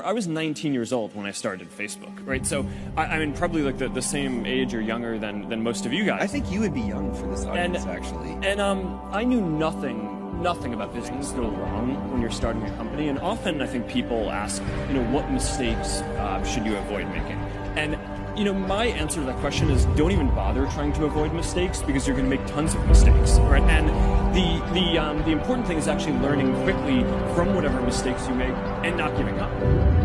I was 19 years old when I started Facebook, right? So I mean, probably like the same age or younger than most of you guys. I think you would be young for this audience, actually. And I knew nothing about business go wrong when you're starting a company. And often I think people ask, what mistakes should you avoid making? And my answer to that question is don't even bother trying to avoid mistakes, because you're going to make tons of mistakes, right? And the important thing is actually learning quickly from whatever mistakes you make and not giving up,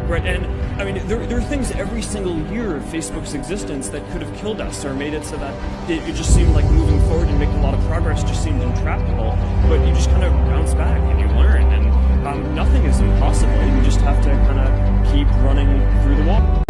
right? And I mean, there are things every single year of Facebook's existence that could have killed us or made it so that it just seemed like moving forward and making a lot of progress just seemed intractable. But you just kind of bounce back and you learn, and nothing is impossible. You just have to kind of keep running through the wall.